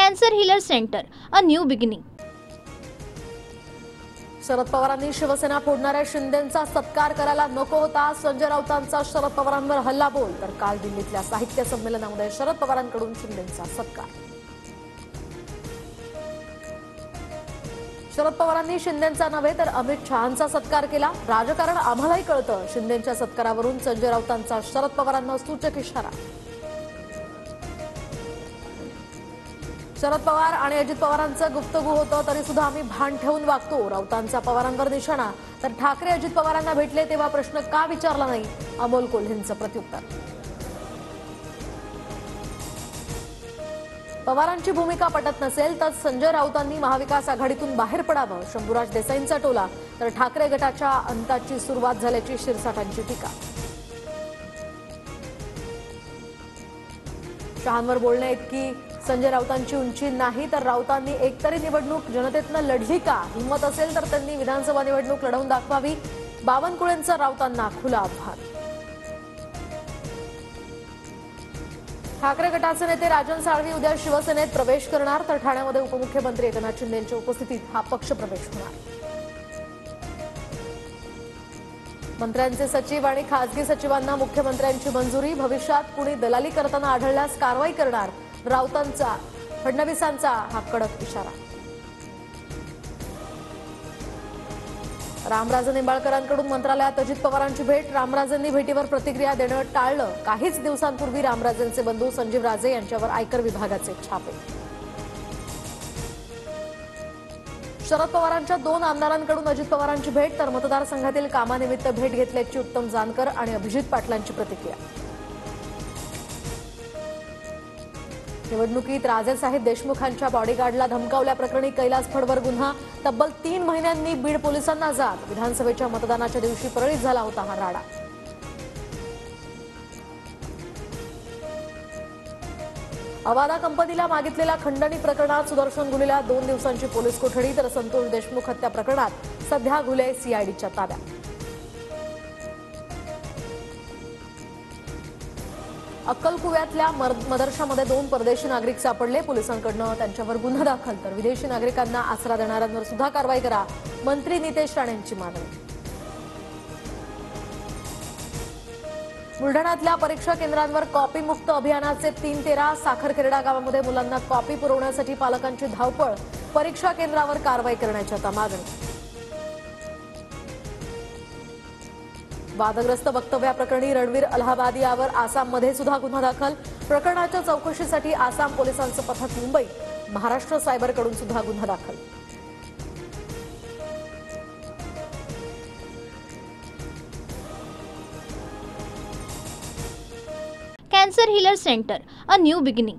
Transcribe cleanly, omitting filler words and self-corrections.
Cancer healer centre, a new beginning. Sharad पवारांनी शिवसेना फोडणाऱ्या शिंदेंचा सत्कार करायला नको होता. संजय राऊतांचा शरद पवारांवर हल्लाबोल. तर काल दिल्लीतल्या साहित्य संमेलनामध्ये शरद पवारांकडून शिंदेंचा सत्कार. शरद पवारांनी शिंदेंचा नव्हे तर अमित शहांचा सत्कार केला. राजकारण आम्हालाही कळतं. शिंदेंच्या सत्कारावरून संजय राऊतांचा शरद पवारांना सूचक इशारा. शरद पवार आणि अजित पवारांचं गुप्तगू होतं तरी सुद्धा आम्ही भान ठेवून वागतो. राऊतांचा पवारांवर निशाणा. तर ठाकरे अजित पवारांना भेटले तेव्हा प्रश्न का विचारला नाही, अमोल कोल्हेंचं प्रत्युत्तर. पवारांची भूमिका पटत नसेल तर संजय राऊतांनी महाविकास आघाडीतून बाहेर पडावं, शंभूराज देसाईंचा टोला. तर ठाकरे गटाच्या अंताची सुरुवात झाल्याची शिरसाटांची टीका. शहांवर बोलण्या इतकी संजय राऊतांची उंची नाही तर राऊतांनी एकतरी निवडणूक जनतेतनं लढली का? हिंमत असेल तर त्यांनी विधानसभा निवडणूक लढवून दाखवावी. बावनकुळेंचं राऊतांना खुलं आव्हान. ठाकरे गटाचे नेते राजन साळवी उद्या शिवसेनेत प्रवेश करणार. तर ठाण्यामध्ये उपमुख्यमंत्री एकनाथ शिंदेंच्या उपस्थितीत हा पक्ष प्रवेश होणार. मंत्र्यांचे सचिव आणि खासगी सचिवांना मुख्यमंत्र्यांची मंजुरी. भविष्यात कुणी दलाली करताना आढळल्यास कारवाई करणार. राऊतांचा फडणवीसांचा हा कडक इशारा. रामराजे निंबाळकरांकडून मंत्रालयात अजित पवारांची भेट. रामराजेंनी भेटीवर प्रतिक्रिया देणं टाळलं. काहीच दिवसांपूर्वी रामराजेंचे बंधू संजीव राजे यांच्यावर आयकर विभागाचे छापे. शरद पवारांच्या 2 आमदारांकडून अजित पवारांची भेट. तर मतदारसंघातील कामानिमित्त भेट घेतल्याची उत्तम जानकर आणि अभिजित पाटलांची प्रतिक्रिया. निवडणुकीत राजेसाहेब देशमुखांच्या बॉडीगार्डला धमकावल्याप्रकरणी कैलास फडवर गुन्हा. तब्बल 3 महिन्यांनी बीड पोलिसांना जात. विधानसभेच्या मतदानाच्या दिवशी परळीत झाला होता हा राडा. अवादा कंपनीला मागितलेल्या खंडणी प्रकरणात सुदर्शन घुलेला 2 दिवसांची पोलीस कोठडी. तर संतोष देशमुख हत्या प्रकरणात सध्या घुले सीआयडीच्या ताब्यात. अक्कलकुव्यातल्या मदरशामध्ये 2 परदेशी नागरिक सापडले. पोलिसांकडून त्यांच्यावर गुन्हा दाखल. तर विदेशी नागरिकांना आसरा देणाऱ्यांवर सुद्धा कारवाई करा, मंत्री नितेश राणेंची मागणी. बुलढाण्यातल्या परीक्षा केंद्रांवर कॉपी मुक्त अभियानाचे 3-13. साखरखेरडा गावामध्ये मुलांना कॉपी पुरवण्यासाठी पालकांची धावपळ. परीक्षा केंद्रावर कारवाई करण्याची आता मागणी. वादग्रस्त वक्तव्याप्रकरणी रणवीर अलाहाबादी यावर आसाममध्ये सुद्धा गुन्हा दाखल. प्रकरणाच्या चौकशीसाठी आसाम पोलिसांचं पथक मुंबई. महाराष्ट्र सायबरकडून सुद्धा गुन्हा दाखल. Cancer healer centre, a new beginning.